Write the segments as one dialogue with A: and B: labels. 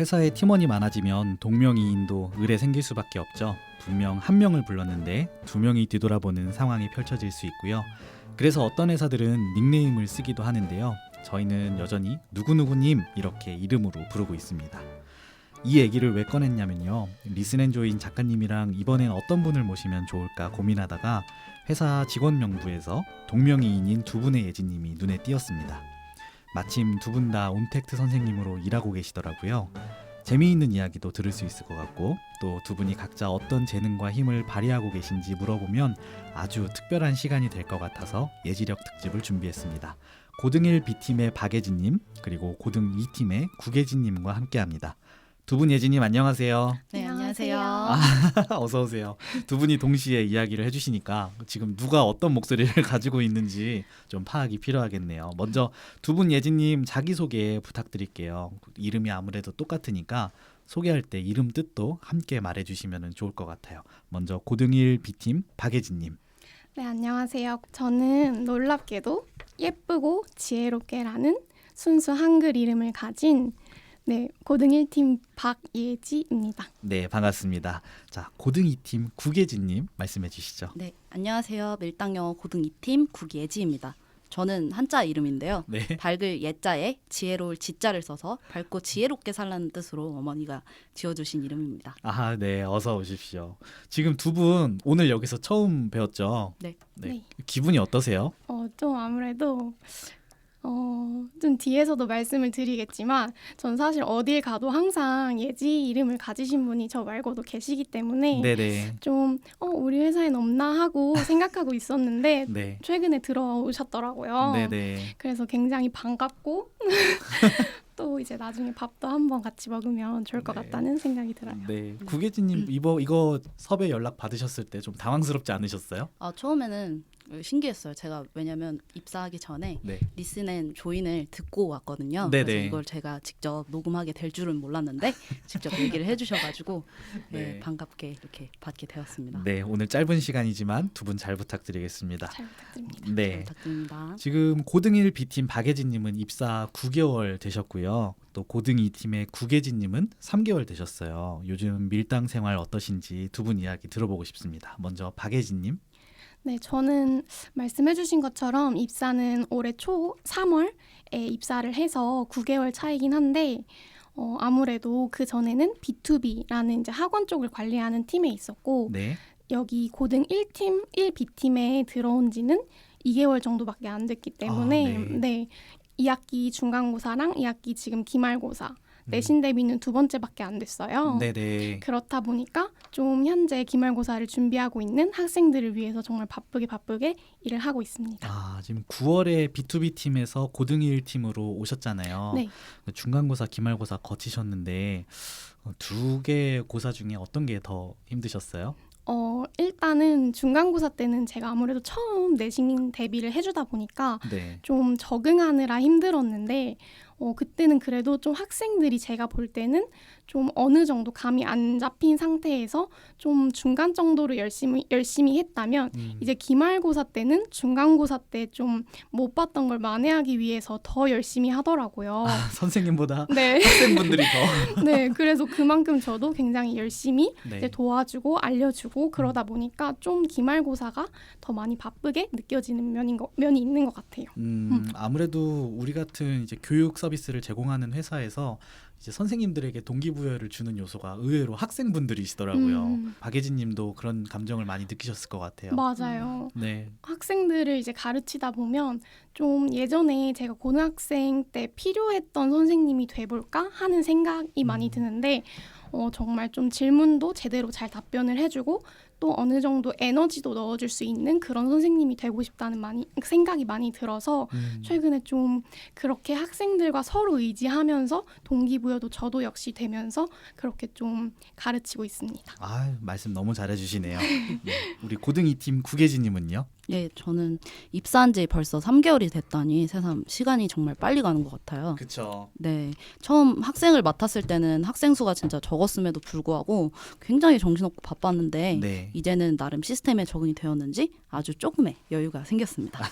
A: 회사에 팀원이 많아지면 동명이인도 을에 생길 수밖에 없죠. 분명 한 명을 불렀는데 두 명이 뒤돌아보는 상황이 펼쳐질 수 있고요. 그래서 어떤 회사들은 닉네임을 쓰기도 하는데요. 저희는 여전히 누구누구님 이렇게 이름으로 부르고 있습니다. 이 얘기를 왜 꺼냈냐면요. 리슨앤조인 작가님이랑 이번엔 어떤 분을 모시면 좋을까 고민하다가 회사 직원 명부에서 동명이인인 두 분의 예지님이 눈에 띄었습니다. 마침 두 분 다 온택트 선생님으로 일하고 계시더라고요. 재미있는 이야기도 들을 수 있을 것 같고 또 두 분이 각자 어떤 재능과 힘을 발휘하고 계신지 물어보면 아주 특별한 시간이 될 것 같아서 예지력 특집을 준비했습니다. 고등 1 B팀의 박예진님 그리고 고등 2팀의 구계진님과 함께합니다. 두 분 예진님 안녕하세요.
B: 네, 안녕하세요.
A: 어서 오세요. 두 분이 동시에 이야기를 해주시니까 지금 누가 어떤 목소리를 가지고 있는지 좀 파악이 필요하겠네요. 먼저 두 분 예진님 자기소개 부탁드릴게요. 이름이 아무래도 똑같으니까 소개할 때 이름 뜻도 함께 말해주시면 좋을 것 같아요. 먼저 고등 1 B팀 박예진님.
B: 네, 안녕하세요. 저는 놀랍게도 예쁘고 지혜롭게라는 순수 한글 이름을 가진 고등 1팀 박예지입니다.
A: 네, 반갑습니다. 자, 고등 2팀 구계진님 말씀해 주시죠.
C: 네, 안녕하세요. 밀당영어 고등 2팀 구예지입니다. 저는 한자 이름인데요.
A: 네.
C: 밝을 예자에 지혜로울 지자를 써서 밝고 지혜롭게 살라는 뜻으로 어머니가 지어주신 이름입니다.
A: 아, 네, 어서 오십시오. 지금 두 분 오늘 여기서 처음 배웠죠?
C: 네.
B: 네.
A: 기분이 어떠세요?
B: 좀 아무래도 좀 뒤에서도 말씀을 드리겠지만 전 사실 어딜 가도 항상 예지 이름을 가지신 분이 저 말고도 계시기 때문에
A: 네네.
B: 좀 우리 회사엔 없나 하고 생각하고 있었는데
A: 네.
B: 최근에 들어오셨더라고요.
A: 네네.
B: 그래서 굉장히 반갑고 또 이제 나중에 밥도 한번 같이 먹으면 좋을 것
A: 네.
B: 같다는 생각이 들어요.
A: 네. 구계진님 이거 섭외 연락 받으셨을 때 좀 당황스럽지 않으셨어요?
C: 처음에는 신기했어요. 제가 왜냐면 입사하기 전에
A: 네.
C: 리슨앤 조인을 듣고 왔거든요.
A: 네네.
C: 그래서 이걸 제가 직접 녹음하게 될 줄은 몰랐는데 직접 얘기를 해주셔가지고
A: 네.
C: 반갑게 이렇게 받게 되었습니다.
A: 네, 오늘 짧은 시간이지만 두 분 잘 부탁드리겠습니다.
B: 잘 부탁드립니다.
C: 잘
A: 네.
C: 부탁드립니다.
A: 지금 고등 1 B팀 박예진님은 입사 9개월 되셨고요. 또 고등 2팀의 구계진님은 3개월 되셨어요. 요즘 밀당 생활 어떠신지 두 분 이야기 들어보고 싶습니다. 먼저 박예진님.
B: 네, 저는 말씀해주신 것처럼 입사는 올해 초 3월에 입사를 해서 9개월 차이긴 한데 아무래도 그 전에는 B2B라는 이제 학원 쪽을 관리하는 팀에 있었고
A: 네.
B: 여기 고등 1팀, 1B팀에 들어온 지는 2개월 정도밖에 안 됐기 때문에
A: 네.
B: 2학기 중간고사랑 2학기 지금 기말고사 내신 대비는 2번째밖에 안 됐어요.
A: 네네.
B: 그렇다 보니까 좀 현재 기말고사를 준비하고 있는 학생들을 위해서 정말 바쁘게 일을 하고 있습니다.
A: 아, 지금 9월에 B2B 팀에서 고등 1팀으로 오셨잖아요.
B: 네.
A: 중간고사, 기말고사 거치셨는데 두 개 고사 중에 어떤 게 더 힘드셨어요?
B: 일단은 중간고사 때는 제가 아무래도 처음 내신 대비를 해주다 보니까
A: 네.
B: 좀 적응하느라 힘들었는데 그때는 그래도 좀 학생들이 제가 볼 때는 좀 어느 정도 감이 안 잡힌 상태에서 좀 중간 정도로 열심히 했다면 이제 기말고사 때는 중간고사 때 좀 못 봤던 걸 만회하기 위해서 더 열심히 하더라고요.
A: 선생님보다
B: 네.
A: 학생분들이 더.
B: 네, 그래서 그만큼 저도 굉장히 열심히
A: 네.
B: 이제 도와주고 알려주고 그러다 보니까 좀 기말고사가 더 많이 바쁘게 느껴지는 면이 있는 것 같아요.
A: 아무래도 우리 같은 이제 교육 서비스를 제공하는 회사에서 이제 선생님들에게 동기부여를 주는 요소가 의외로 학생분들이시더라고요. 박예진님도 그런 감정을 많이 느끼셨을 것 같아요.
B: 맞아요.
A: 네.
B: 학생들을 이제 가르치다 보면 좀 예전에 제가 고등학생 때 필요했던 선생님이 돼볼까 하는 생각이 많이 드는데 정말 좀 질문도 제대로 잘 답변을 해주고 또 어느 정도 에너지도 넣어줄 수 있는 그런 선생님이 되고 싶다는 생각이 많이 들어서 최근에 좀 그렇게 학생들과 서로 의지하면서 동기부여도 저도 역시 되면서 그렇게 좀 가르치고 있습니다.
A: 아, 말씀 너무 잘해주시네요. 네. 우리 고등 2팀 구계진님은요?
C: 예, 저는 입사한 지 벌써 3개월이 됐다니 새삼 시간이 정말 빨리 가는 것 같아요.
A: 그렇죠.
C: 네, 처음 학생을 맡았을 때는 학생 수가 진짜 적었음에도 불구하고 굉장히 정신없고 바빴는데
A: 네.
C: 이제는 나름 시스템에 적응이 되었는지 아주 조금의 여유가 생겼습니다.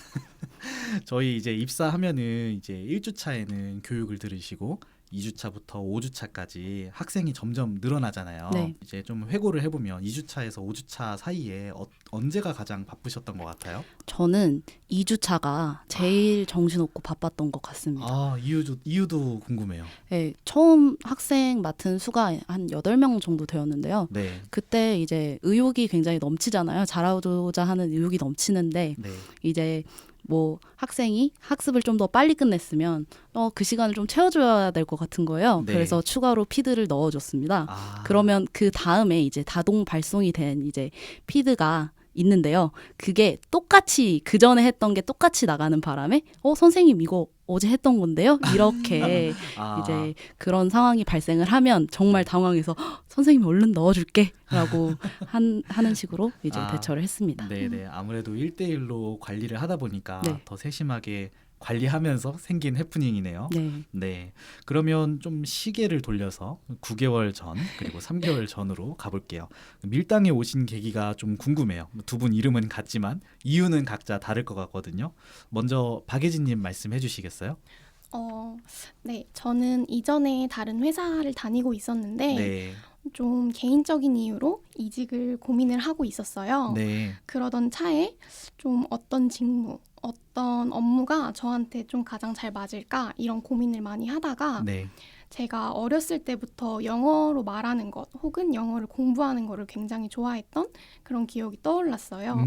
A: 저희 이제 입사하면은 이제 1주 차에는 교육을 들으시고 2주차부터 5주차까지 학생이 점점 늘어나잖아요.
C: 네.
A: 이제 좀 회고를 해보면 2주차에서 5주차 사이에 언제가 가장 바쁘셨던 것 같아요?
C: 저는 2주차가 제일 정신없고 바빴던 것 같습니다.
A: 아, 이유도 궁금해요.
C: 네, 처음 학생 맡은 수가 한 8명 정도 되었는데요.
A: 네.
C: 그때 이제 의욕이 굉장히 넘치잖아요. 잘하고자 하는 의욕이 넘치는데
A: 네.
C: 이제 뭐 학생이 학습을 좀 더 빨리 끝냈으면 그 시간을 좀 채워줘야 될 것 같은 거예요.
A: 네.
C: 그래서 추가로 피드를 넣어줬습니다.
A: 아,
C: 그러면 그 다음에 이제 자동 발송이 된 이제 피드가 있는데요. 그게 똑같이 그 전에 했던 게 똑같이 나가는 바람에 선생님 이거 어제 했던 건데요. 이렇게
A: 아,
C: 이제 그런 상황이 발생을 하면 정말 당황해서 선생님 얼른 넣어줄게라고 하는 식으로 이제
A: 아,
C: 대처를 했습니다.
A: 네네. 아무래도 1대1로 관리를 하다 보니까
C: 네.
A: 더 세심하게 관리하면서 생긴 해프닝이네요.
C: 네.
A: 네. 그러면 좀 시계를 돌려서 9개월 전 그리고 3개월 전으로 가볼게요. 밀당에 오신 계기가 좀 궁금해요. 두 분 이름은 같지만 이유는 각자 다를 것 같거든요. 먼저 박예진님 말씀해 주시겠어요?
B: 네, 저는 이전에 다른 회사를 다니고 있었는데
A: 네.
B: 좀 개인적인 이유로 이직을 고민을 하고 있었어요.
A: 네.
B: 그러던 차에 좀 어떤 직무, 어떤 업무가 저한테 좀 가장 잘 맞을까 이런 고민을 많이 하다가
A: 네.
B: 제가 어렸을 때부터 영어로 말하는 것 혹은 영어를 공부하는 거를 굉장히 좋아했던 그런 기억이 떠올랐어요.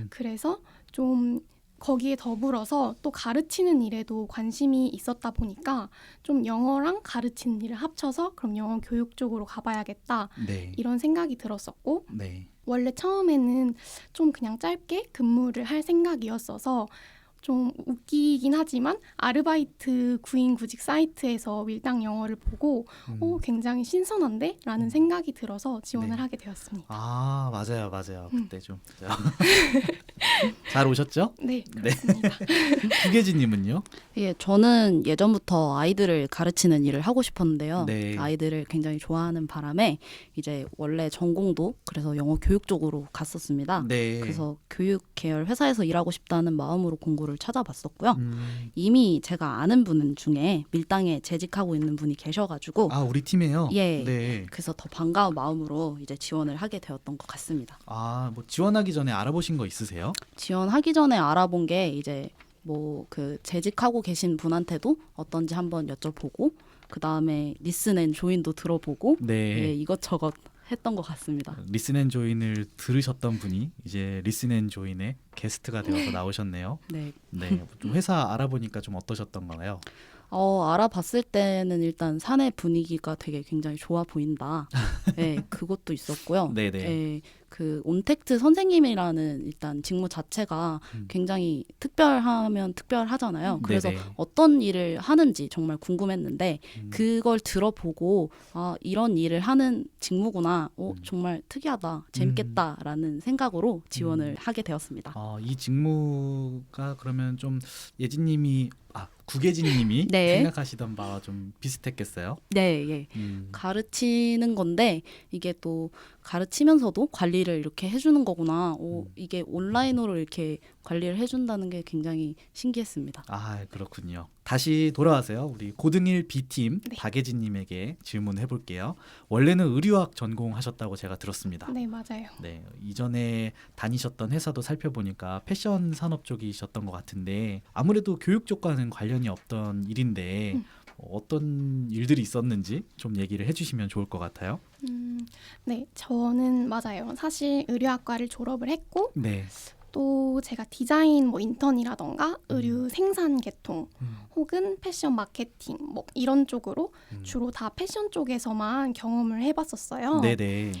B: 그래서 좀 거기에 더불어서 또 가르치는 일에도 관심이 있었다 보니까 좀 영어랑 가르치는 일을 합쳐서 그럼 영어 교육 쪽으로 가봐야겠다
A: 네.
B: 이런 생각이 들었었고
A: 네.
B: 원래 처음에는 좀 그냥 짧게 근무를 할 생각이었어서 좀 웃기긴 하지만 아르바이트 구인 구직 사이트에서 밀당 영어를 보고 굉장히 신선한데? 라는 생각이 들어서 지원을
A: 네.
B: 하게 되었습니다.
A: 아, 맞아요. 그때 좀 잘 오셨죠?
B: 네, 그렇습니다.
A: 구계진님은요?
C: 예, 저는 예전부터 아이들을 가르치는 일을 하고 싶었는데요.
A: 네.
C: 아이들을 굉장히 좋아하는 바람에 이제 원래 전공도 그래서 영어 교육 쪽으로 갔었습니다.
A: 네.
C: 그래서 교육 계열 회사에서 일하고 싶다는 마음으로 공고를 찾아봤었고요.
A: 음.
C: 이미 제가 아는 분 중에 밀당에 재직하고 있는 분이 계셔가지고
A: 아, 우리 팀에요?
C: 예.
A: 네.
C: 그래서 더 반가운 마음으로 이제 지원을 하게 되었던 것 같습니다.
A: 아, 뭐 지원하기 전에 알아보신 거 있으세요?
C: 지원하기 전에 알아본 게 이제 뭐 그 재직하고 계신 분한테도 어떤지 한번 여쭤보고 그 다음에 리슨 앤 조인도 들어보고 예,
A: 네.
C: 이것저것 했던 것 같습니다.
A: 리슨 앤 조인을 들으셨던 분이 이제 리슨 앤 조인의 게스트가 되어서 나오셨네요.
C: 네.
A: 네. 좀 회사 알아보니까 좀 어떠셨던 건가요?
C: 알아봤을 때는 일단 사내 분위기가 되게 굉장히 좋아 보인다. 네, 그것도 있었고요.
A: 네네.
C: 네, 그 온택트 선생님이라는 일단 직무 자체가 굉장히 특별하면 특별하잖아요. 그래서
A: 네네.
C: 어떤 일을 하는지 정말 궁금했는데
A: 음.
C: 그걸 들어보고 아 이런 일을 하는 직무구나. 정말 특이하다. 재밌겠다라는 생각으로 지원을 하게 되었습니다.
A: 이 직무가 그러면 좀 예진님이 구계진님이
C: 네.
A: 생각하시던 바와 좀 비슷했겠어요?
C: 네, 예. 가르치는 건데 이게 또 가르치면서도 관리를 이렇게 해주는 거구나. 이게 온라인으로 이렇게 관리를 해준다는 게 굉장히 신기했습니다.
A: 아, 그렇군요. 다시 돌아와서요. 우리 고등일 B팀
B: 네.
A: 박예진님에게 질문해 볼게요. 원래는 의류학 전공하셨다고 제가 들었습니다.
B: 네, 맞아요.
A: 네, 이전에 다니셨던 회사도 살펴보니까 패션 산업 쪽이셨던 것 같은데 아무래도 교육 쪽과는 관련이 없던 일인데 어떤 일들이 있었는지 좀 얘기를 해주시면 좋을 것 같아요.
B: 네, 저는 맞아요. 사실 의류학과를 졸업을 했고
A: 네.
B: 또 제가 디자인 뭐 인턴이라던가 의류 생산 계통 혹은 패션 마케팅 뭐 이런 쪽으로 주로 다 패션 쪽에서만 경험을 해봤었어요.
A: 네네.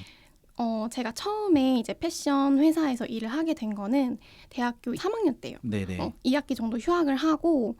B: 제가 처음에 이제 패션 회사에서 일을 하게 된 거는 대학교 3학년 때요.
A: 네네.
B: 2학기 정도 휴학을 하고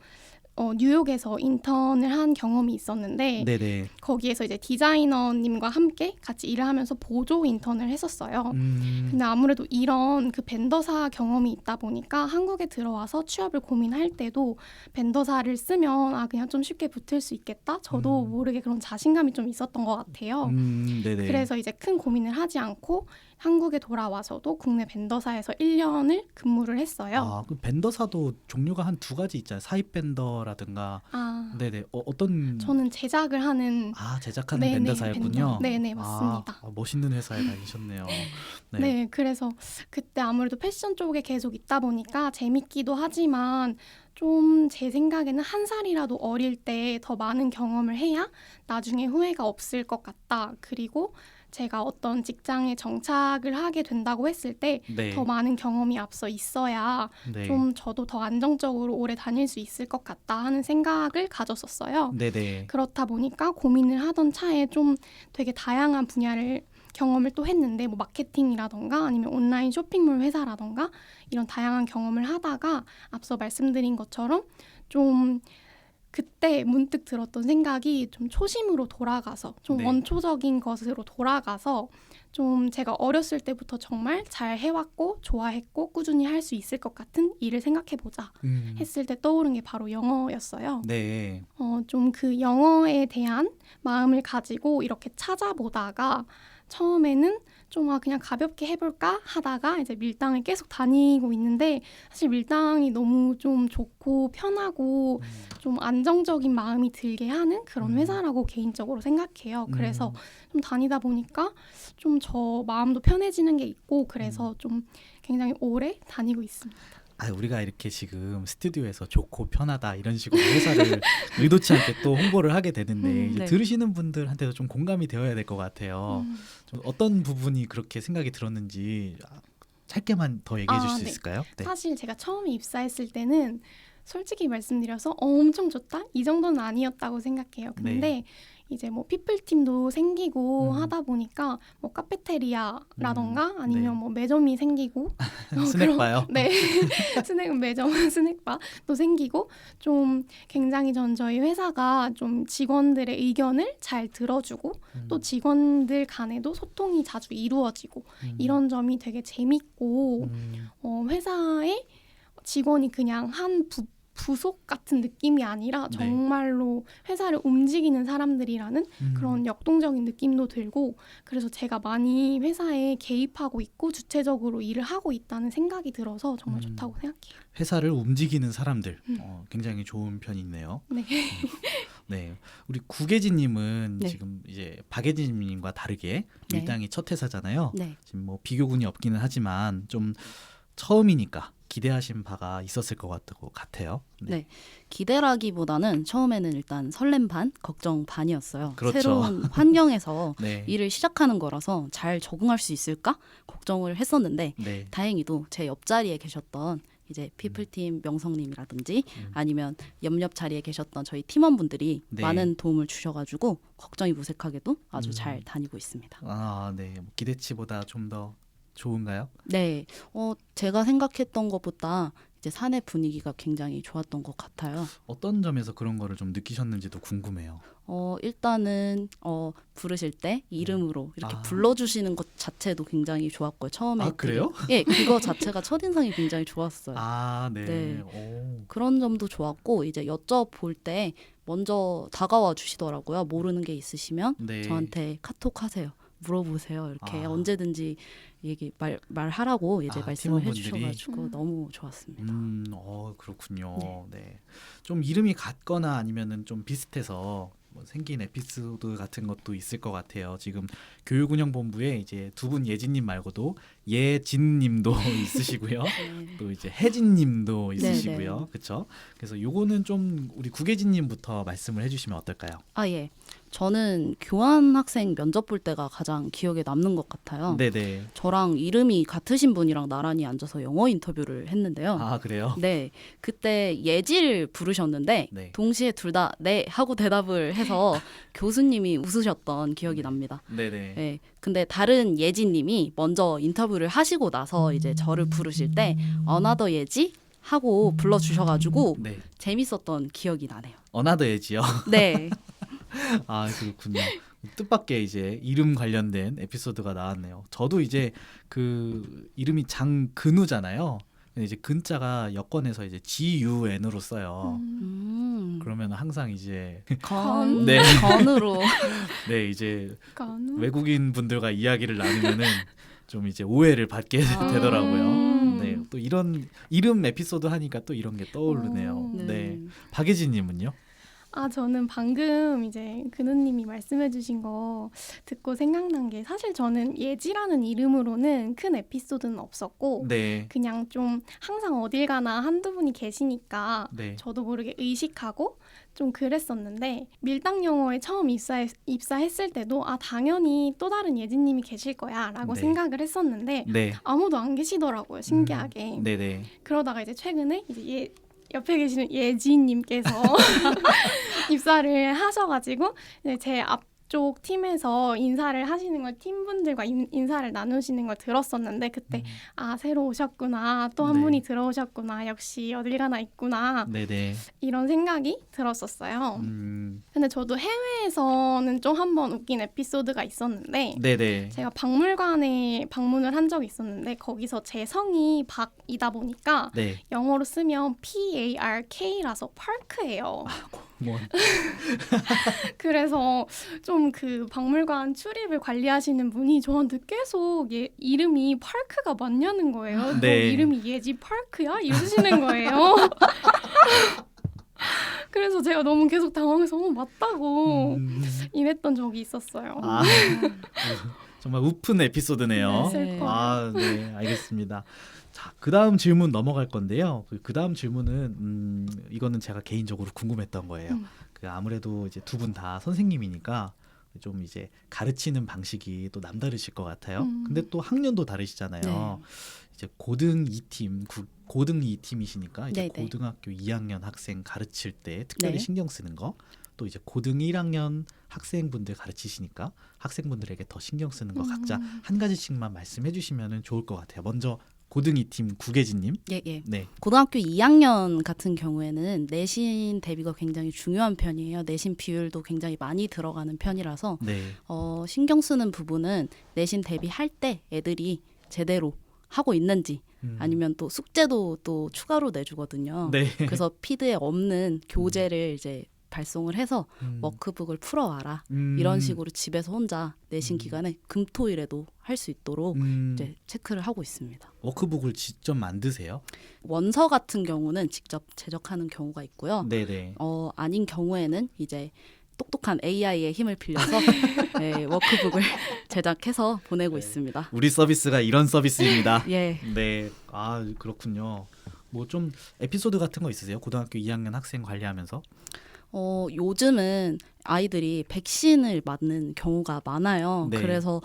B: 뉴욕에서 인턴을 한 경험이 있었는데
A: 네네.
B: 거기에서 이제 디자이너님과 함께 같이 일을 하면서 보조 인턴을 했었어요. 근데 아무래도 이런 그 벤더사 경험이 있다 보니까 한국에 들어와서 취업을 고민할 때도 벤더사를 쓰면 그냥 좀 쉽게 붙을 수 있겠다. 저도 모르게 그런 자신감이 좀 있었던 것 같아요.
A: 네네.
B: 그래서 이제 큰 고민을 하지 않고 한국에 돌아와서도 국내 벤더사에서 1년을 근무를 했어요.
A: 아, 그 벤더사도 종류가 한 두 가지 있잖아요. 사입 벤더라든가.
B: 아,
A: 네네. 어떤
B: 저는 제작을 하는
A: 제작하는
B: 네네,
A: 벤더사였군요.
B: 네네, 맞습니다.
A: 멋있는 회사에 다니셨네요.
B: 네. 그래서 그때 아무래도 패션 쪽에 계속 있다 보니까 재밌기도 하지만 좀 제 생각에는 한 살이라도 어릴 때 더 많은 경험을 해야 나중에 후회가 없을 것 같다. 그리고 제가 어떤 직장에 정착을 하게 된다고 했을 때 더
A: 네.
B: 많은 경험이 앞서 있어야
A: 네.
B: 좀 저도 더 안정적으로 오래 다닐 수 있을 것 같다 하는 생각을 가졌었어요.
A: 네네.
B: 그렇다 보니까 고민을 하던 차에 좀 되게 다양한 분야를 경험을 또 했는데 뭐 마케팅이라던가 아니면 온라인 쇼핑몰 회사라던가 이런 다양한 경험을 하다가 앞서 말씀드린 것처럼 좀 그때 문득 들었던 생각이 좀 초심으로 돌아가서 좀
A: 네.
B: 원초적인 것으로 돌아가서 좀 제가 어렸을 때부터 정말 잘 해왔고 좋아했고 꾸준히 할 수 있을 것 같은 일을 생각해보자 했을 때 떠오른 게 바로 영어였어요.
A: 네.
B: 좀 그 영어에 대한 마음을 가지고 이렇게 찾아보다가 처음에는 좀 그냥 가볍게 해볼까 하다가 이제 밀당을 계속 다니고 있는데 사실 밀당이 너무 좀 좋고 편하고 좀 안정적인 마음이 들게 하는 그런 회사라고 개인적으로 생각해요. 그래서 좀 다니다 보니까 좀 저 마음도 편해지는 게 있고 그래서 좀 굉장히 오래 다니고 있습니다.
A: 우리가 이렇게 지금 스튜디오에서 좋고 편하다 이런 식으로 회사를 의도치 않게 또 홍보를 하게 되는데 이제
C: 네.
A: 들으시는 분들한테도 좀 공감이 되어야 될 것 같아요. 좀 어떤 부분이 그렇게 생각이 들었는지 짧게만 더 얘기해 주실 수
B: 네.
A: 있을까요? 네.
B: 사실 제가 처음에 입사했을 때는 솔직히 말씀드려서 엄청 좋다? 이 정도는 아니었다고 생각해요. 근데
A: 네.
B: 이제 뭐 피플팀도 생기고
A: 음.
B: 하다 보니까 뭐 카페테리아라던가 아니면
A: 네.
B: 뭐 매점이 생기고
A: 스낵바요?
B: 네. 매점 스낵바도 생기고 좀 굉장히 저희 회사가 좀 직원들의 의견을 잘 들어주고 또 직원들 간에도 소통이 자주 이루어지고 이런 점이 되게 재밌고 회사의 직원이 그냥 한 부속 같은 느낌이 아니라
A: 네.
B: 정말로 회사를 움직이는 사람들이라는 그런 역동적인 느낌도 들고 그래서 제가 많이 회사에 개입하고 있고 주체적으로 일을 하고 있다는 생각이 들어서 정말 좋다고 생각해요.
A: 회사를 움직이는 사람들 굉장히 좋은 편이네요.
B: 네.
A: 네, 우리 구계진님은
C: 네.
A: 지금 이제 박예진님과 다르게
C: 네.
A: 밀당이 첫 회사잖아요.
C: 네.
A: 지금 뭐 비교군이 없기는 하지만 좀 처음이니까 기대하신 바가 있었을 것 같아요.
C: 네. 기대라기보다는 처음에는 일단 설렘 반, 걱정 반이었어요.
A: 그렇죠.
C: 새로운 환경에서
A: 네.
C: 일을 시작하는 거라서 잘 적응할 수 있을까 걱정을 했었는데
A: 네.
C: 다행히도 제 옆자리에 계셨던 이제 피플팀 명성님이라든지 아니면 옆 자리에 계셨던 저희 팀원분들이
A: 네.
C: 많은 도움을 주셔가지고 걱정이 무색하게도 아주 잘 다니고 있습니다.
A: 네. 뭐 기대치보다 좀 더 좋은가요?
C: 네, 제가 생각했던 것보다 이제 사내 분위기가 굉장히 좋았던 것 같아요.
A: 어떤 점에서 그런 거를 좀 느끼셨는지도 궁금해요.
C: 일단은 부르실 때 이름으로 이렇게
A: 아.
C: 불러주시는 것 자체도 굉장히 좋았고요. 처음에
A: 그래요?
C: 예, 그거 자체가 첫인상이 굉장히 좋았어요.
A: 네.
C: 네.
A: 오.
C: 그런 점도 좋았고 이제 여쭤볼 때 먼저 다가와 주시더라고요. 모르는 게 있으시면
A: 네.
C: 저한테 카톡 하세요. 물어보세요. 이렇게
A: 아.
C: 언제든지 말하라고 이제 말씀을
A: 팀원분들이?
C: 해주셔가지고 너무 좋았습니다.
A: 그렇군요. 네. 좀 이름이 같거나 아니면은 좀 비슷해서 뭐 생긴 에피소드 같은 것도 있을 것 같아요. 지금 교육운영본부에 이제 두 분 예진님 말고도 예진님도 있으시고요.
C: 네.
A: 또 이제 혜진님도 있으시고요.
C: 네.
A: 그렇죠? 그래서 요거는 좀 우리 구계진님부터 말씀을 해주시면 어떨까요?
C: 예. 저는 교환 학생 면접 볼 때가 가장 기억에 남는 것 같아요.
A: 네네.
C: 저랑 이름이 같으신 분이랑 나란히 앉아서 영어 인터뷰를 했는데요.
A: 그래요?
C: 네, 그때 예지를 부르셨는데
A: 네.
C: 동시에 둘 다 네 하고 대답을 해서 교수님이 웃으셨던 기억이 납니다.
A: 네네.
C: 네, 근데 다른 예지님이 먼저 인터뷰를 하시고 나서 이제 저를 부르실 때 어나더 예지 하고 불러주셔가지고
A: 네.
C: 재밌었던 기억이 나네요.
A: 어나더 에지요.
C: 네,
A: 그렇군요. 뜻밖의 이제 이름 관련된 에피소드가 나왔네요. 저도 이제 그 이름이 장근우잖아요. 근데 이제 근자가 여권에서 이제 GUN으로 써요. 그러면 항상 이제 네.
C: 건으로
A: 네 이제
B: 간우?
A: 외국인 분들과 이야기를 나누면은 좀 이제 오해를 받게 되더라고요. 네,
B: 음.
A: 또 이런 이름 에피소드 하니까 또 이런 게 떠오르네요.
B: 오.
A: 네, 박예진님은요?
B: 저는 방금 이제 근우님이 말씀해주신 거 듣고 생각난 게 사실 저는 예지라는 이름으로는 큰 에피소드는 없었고
A: 네,
B: 그냥 좀 항상 어딜 가나 한두 분이 계시니까
A: 네,
B: 저도 모르게 의식하고 좀 그랬었는데 밀당 영어에 처음 입사했을 때도 당연히 또 다른 예진님이 계실 거야 라고
A: 네.
B: 생각을 했었는데
A: 네,
B: 아무도 안 계시더라고요, 신기하게.
A: 네, 네.
B: 그러다가 이제 최근에 이제 옆에 계시는 예지님께서 입사를 하셔가지고 이제 제 앞쪽 팀에서 인사를 하시는 걸 팀분들과 인사를 나누시는 걸 들었었는데 그때 새로 오셨구나, 또 한
A: 네.
B: 분이 들어오셨구나, 역시 어딜 가나 있구나
A: 네, 네.
B: 이런 생각이 들었었어요. 근데 저도 해외에서는 좀 한번 웃긴 에피소드가 있었는데
A: 네, 네.
B: 제가 박물관에 방문을 한 적이 있었는데 거기서 제 성이 박이다 보니까
A: 네.
B: 영어로 쓰면 PARK라서 파크예요.
A: 뭐
B: 그래서 좀 그 박물관 출입을 관리하시는 분이 저한테 계속 이름이 파크가 맞냐는 거예요.
A: 네.
B: 너 이름이 예지 파크야? 이러시는 거예요. 그래서 제가 너무 계속 당황해서 맞다고 이랬던 적이 있었어요.
A: 아, 정말 우픈 에피소드네요.
B: 네, 슬퍼요.
A: 네, 알겠습니다. 자, 그 다음 질문 넘어갈 건데요. 그 다음 질문은 이거는 제가 개인적으로 궁금했던 거예요. 아무래도 이제 두 분 다 선생님이니까 좀 이제 가르치는 방식이 또 남다르실 것 같아요. 근데 또 학년도 다르시잖아요.
C: 네.
A: 이제 고등 2팀, 고등 2팀이시니까 이제
C: 네, 네.
A: 고등학교 2학년 학생 가르칠 때 특별히
C: 네.
A: 신경 쓰는 거, 또 이제 고등 1학년 학생분들 가르치시니까 학생분들에게 더 신경 쓰는 거 각자 한 가지씩만 말씀해 주시면 좋을 것 같아요. 먼저 고등 2팀 구계진님.
C: 예, 예.
A: 네.
C: 고등학교 2학년 같은 경우에는 내신 대비가 굉장히 중요한 편이에요. 내신 비율도 굉장히 많이 들어가는 편이라서
A: 네.
C: 신경 쓰는 부분은 내신 대비할 때 애들이 제대로 하고 있는지 아니면 또 숙제도 또 추가로 내주거든요.
A: 네.
C: 그래서 피드에 없는 교재를 이제 발송을 해서 워크북을 풀어와라. 이런 식으로 집에서 혼자 내신 기간에 금토일에도 할 수 있도록 이제 체크를 하고 있습니다.
A: 워크북을 직접 만드세요?
C: 원서 같은 경우는 직접 제작하는 경우가 있고요.
A: 네네.
C: 아닌 경우에는 이제 똑똑한 AI의 힘을 빌려서 네, 워크북을 제작해서 보내고 있습니다.
A: 우리 서비스가 이런 서비스입니다.
C: 예.
A: 네. 아, 그렇군요. 뭐 좀 에피소드 같은 거 있으세요? 고등학교 2학년 학생 관리하면서?
C: 요즘은 아이들이 백신을 맞는 경우가 많아요.
A: 네.
C: 그래서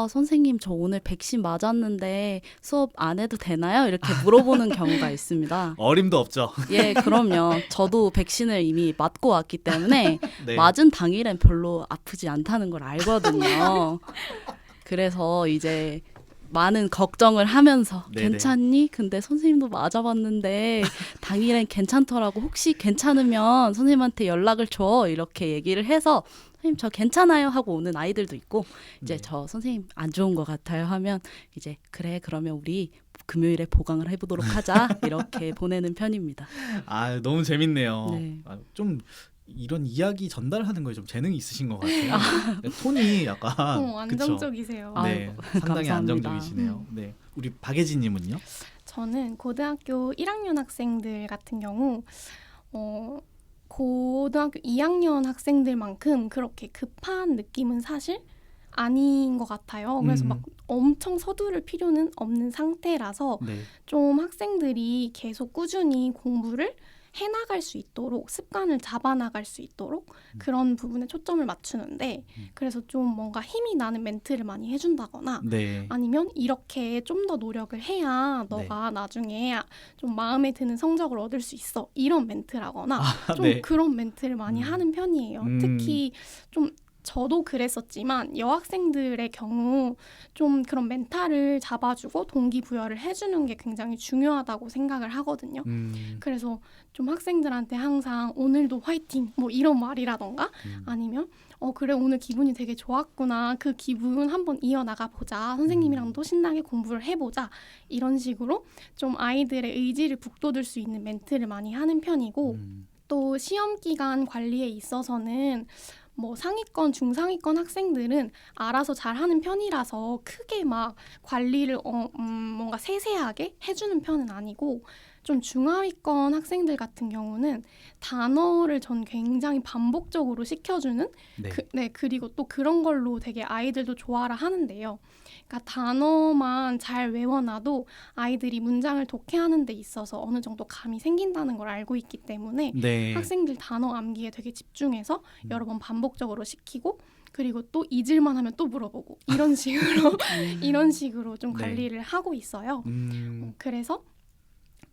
C: 선생님 저 오늘 백신 맞았는데 수업 안 해도 되나요? 이렇게 물어보는 경우가 있습니다.
A: 어림도 없죠.
C: 예, 그럼요. 저도 백신을 이미 맞고 왔기 때문에
A: 네.
C: 맞은 당일엔 별로 아프지 않다는 걸 알거든요. 그래서 이제 많은 걱정을 하면서
A: 네네.
C: 괜찮니? 근데 선생님도 맞아봤는데 당일엔 괜찮더라고. 혹시 괜찮으면 선생님한테 연락을 줘. 이렇게 얘기를 해서 선생님 저 괜찮아요 하고 오는 아이들도 있고 이제
A: 네.
C: 저 선생님 안 좋은 것 같아요 하면 이제 그래 그러면 우리 금요일에 보강을 해보도록 하자 이렇게 보내는 편입니다.
A: 아, 너무 재밌네요.
C: 네.
A: 좀 이런 이야기 전달하는 거에 좀 재능이 있으신 것 같아요. 톤이 약간
B: 안정적이세요.
A: 그쵸? 네, 상당히
C: 감사합니다.
A: 안정적이시네요. 네, 우리 박예진님은요?
B: 저는 고등학교 1학년 학생들 같은 경우 고등학교 2학년 학생들만큼 그렇게 급한 느낌은 사실 아닌 것 같아요. 그래서 막 엄청 서두를 필요는 없는 상태라서
A: 네,
B: 좀 학생들이 계속 꾸준히 공부를 해나갈 수 있도록 습관을 잡아나갈 수 있도록 그런 부분에 초점을 맞추는데 그래서 좀 뭔가 힘이 나는 멘트를 많이 해준다거나
A: 네,
B: 아니면 이렇게 좀 더 노력을 해야 너가 나중에 좀 마음에 드는 성적을 얻을 수 있어 이런 멘트라거나 좀
A: 네.
B: 그런 멘트를 많이 하는 편이에요. 특히 좀 저도 그랬었지만 여학생들의 경우 좀 그런 멘탈을 잡아주고 동기부여를 해주는 게 굉장히 중요하다고 생각을 하거든요. 그래서 좀 학생들한테 항상 오늘도 화이팅 뭐 이런 말이라던가 아니면 그래 오늘 기분이 되게 좋았구나 그 기분 한번 이어나가 보자 선생님이랑도 신나게 공부를 해보자 이런 식으로 좀 아이들의 의지를 북돋을 수 있는 멘트를 많이 하는 편이고 또 시험 기간 관리에 있어서는 뭐 상위권, 중상위권 학생들은 알아서 잘하는 편이라서 크게 막 관리를 뭔가 세세하게 해주는 편은 아니고 좀 중하위권 학생들 같은 경우는 단어를 전 굉장히 반복적으로 시켜주는
A: 네.
B: 그리고 또 그런 걸로 되게 아이들도 좋아라 하는데요. 그러니까 단어만 잘 외워놔도 아이들이 문장을 독해하는 데 있어서 어느 정도 감이 생긴다는 걸 알고 있기 때문에
A: 네.
B: 학생들 단어 암기에 되게 집중해서 여러 번 반복적으로 시키고 그리고 또 잊을만 하면 또 물어보고 이런 식으로 이런 식으로 좀
A: 네.
B: 관리를 하고 있어요.
A: 음,
B: 그래서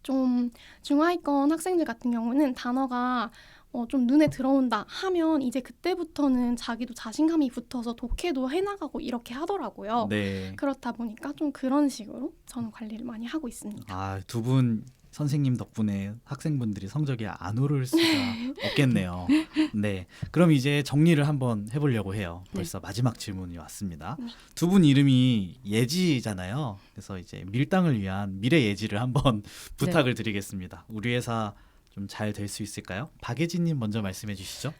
B: 좀 중하위권 학생들 같은 경우는 단어가 좀 눈에 들어온다 하면 이제 그때부터는 자기도 자신감이 붙어서 독해도 해나가고 이렇게 하더라고요.
A: 네.
B: 그렇다 보니까 좀 그런 식으로 저는 관리를 많이 하고 있습니다.
A: 아, 두 분 선생님 덕분에 학생분들이 성적이 안 오를 수가 없겠네요. 네. 그럼 이제 정리를 한번 해보려고 해요. 벌써 마지막 질문이 왔습니다.
B: 네.
A: 두 분 이름이 예지잖아요. 그래서 이제 밀당을 위한 미래 예지를 한번 부탁을 드리겠습니다. 우리 회사 좀 잘 될 수 있을까요? 박예진님 먼저 말씀해 주시죠.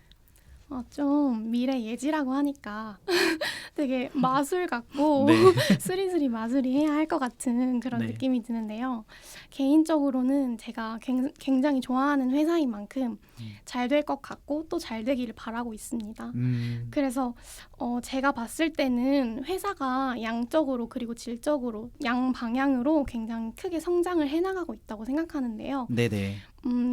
B: 좀 미래 예지라고 하니까 되게 마술 같고
A: 네.
B: 스리스리 마술이 해야 할 것 같은 그런
A: 네.
B: 느낌이 드는데요. 개인적으로는 제가 굉장히 좋아하는 회사인 만큼 잘 될 것 같고 또 잘 되기를 바라고 있습니다. 그래서 제가 봤을 때는 회사가 양적으로 그리고 질적으로 양방향으로 굉장히 크게 성장을 해나가고 있다고 생각하는데요.
A: 네네.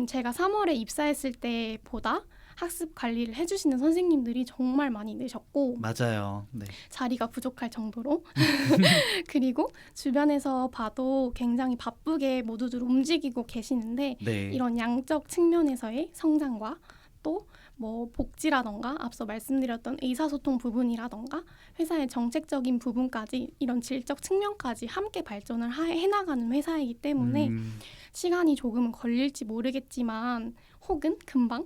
B: 제가 3월에 입사했을 때보다 학습 관리를 해주시는 선생님들이 정말 많이 늘셨고
A: 맞아요. 네.
B: 자리가 부족할 정도로 그리고 주변에서 봐도 굉장히 바쁘게 모두들 움직이고 계시는데
A: 네.
B: 이런 양적 측면에서의 성장과 또 뭐 복지라던가 앞서 말씀드렸던 의사소통 부분이라던가 회사의 정책적인 부분까지 이런 질적 측면까지 함께 발전을 해나가는 회사이기 때문에 시간이 조금은 걸릴지 모르겠지만 혹은 금방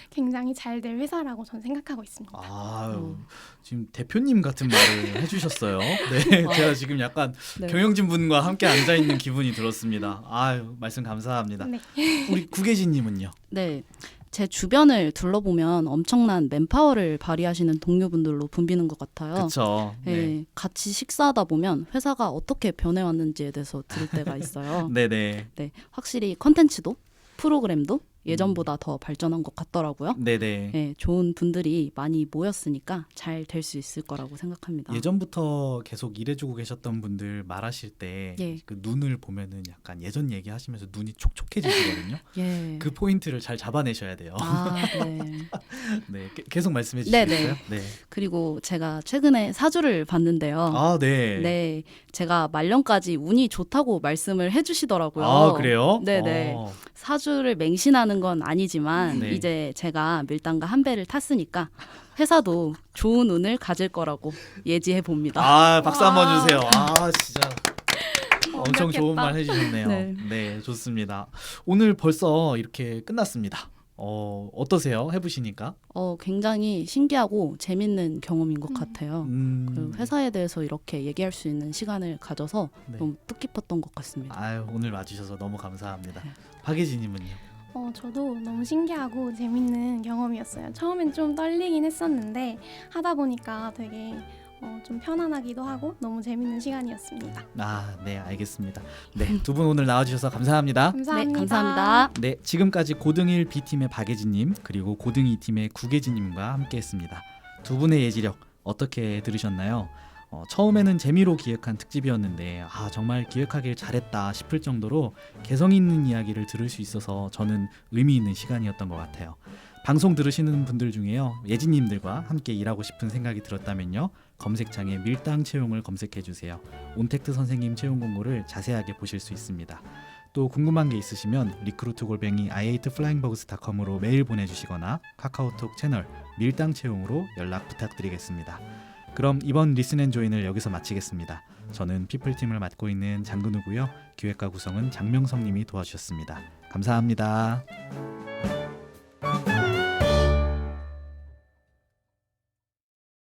B: 굉장히 잘 될 회사라고 저는 생각하고 있습니다.
A: 아유, 지금 대표님 같은 말을 해주셨어요. 네, 제가 지금 약간
C: 네.
A: 경영진 분과 함께 앉아 있는 기분이 들었습니다. 아유, 말씀 감사합니다.
B: 네.
A: 우리 구계진님은요?
C: 네. 제 주변을 둘러보면 엄청난 맨파워를 발휘하시는 동료분들로 붐비는 것 같아요.
A: 그렇죠.
C: 네. 같이 식사하다 보면 회사가 어떻게 변해왔는지에 대해서 들을 때가 있어요.
A: 네네.
C: 네, 확실히 컨텐츠도 프로그램도 예전보다 더 발전한 것 같더라고요.
A: 네네.
C: 네, 좋은 분들이 많이 모였으니까 잘 될 수 있을 거라고 생각합니다.
A: 예전부터 계속 일해주고 계셨던 분들 말하실 때
C: 예.
A: 그 눈을 보면은 약간 예전 얘기하시면서 눈이 촉촉해지시거든요.
C: 예.
A: 그 포인트를 잘 잡아내셔야 돼요.
C: 아, 네.
A: 네, 계속 말씀해
C: 네네.
A: 주시겠어요? 네.
C: 그리고 제가 최근에 사주를 봤는데요.
A: 아, 네.
C: 네, 제가 말년까지 운이 좋다고 말씀을 해주시더라고요.
A: 아, 그래요?
C: 네네. 사주를 맹신하는 건 아니지만
A: 네.
C: 이제 제가 밀당과 한 배를 탔으니까 회사도 좋은 운을 가질 거라고 예지해 봅니다.
A: 아, 박수 한번
B: 와.
A: 주세요. 아, 진짜 엄청
B: 완벽했다.
A: 좋은 말 해주셨네요.
C: 네.
A: 네, 좋습니다. 오늘 벌써 이렇게 끝났습니다. 어떠세요? 해보시니까?
C: 굉장히 신기하고 재밌는 경험인 것 같아요. 그리고
A: 네.
C: 회사에 대해서 이렇게 얘기할 수 있는 시간을 가져서
A: 네.
C: 너무 뜻깊었던 것 같습니다.
A: 아유, 오늘 와주셔서 너무 감사합니다.
C: 네.
A: 박예진님은요?
B: 저도 너무 신기하고 재밌는 경험이었어요. 처음엔 좀 떨리긴 했었는데 하다 보니까 되게 좀 편안하기도 하고 너무 재밌는 시간이었습니다.
A: 아, 네, 알겠습니다. 네, 두 분 오늘 나와주셔서 감사합니다.
B: 감사합니다.
C: 네, 감사합니다.
A: 네, 지금까지 고등1 B팀의 박예진님 그리고 고등 2팀의 구계진님과 함께했습니다. 두 분의 예지력 어떻게 들으셨나요? 처음에는 재미로 기획한 특집이었는데 정말 기획하길 잘했다 싶을 정도로 개성 있는 이야기를 들을 수 있어서 저는 의미 있는 시간이었던 것 같아요. 방송 들으시는 분들 중에요, 예진님들과 함께 일하고 싶은 생각이 들었다면요, 검색창에 밀당 채용을 검색해주세요. 온택트 선생님 채용 공고를 자세하게 보실 수 있습니다. 또 궁금한 게 있으시면 recruit@i8flyingbugs.com으로 메일 보내주시거나 카카오톡 채널 밀당 채용으로 연락 부탁드리겠습니다. 그럼 이번 리슨앤조인을 여기서 마치겠습니다. 저는 피플팀을 맡고 있는 장근우고요. 기획과 구성은 장명성님이 도와주셨습니다. 감사합니다.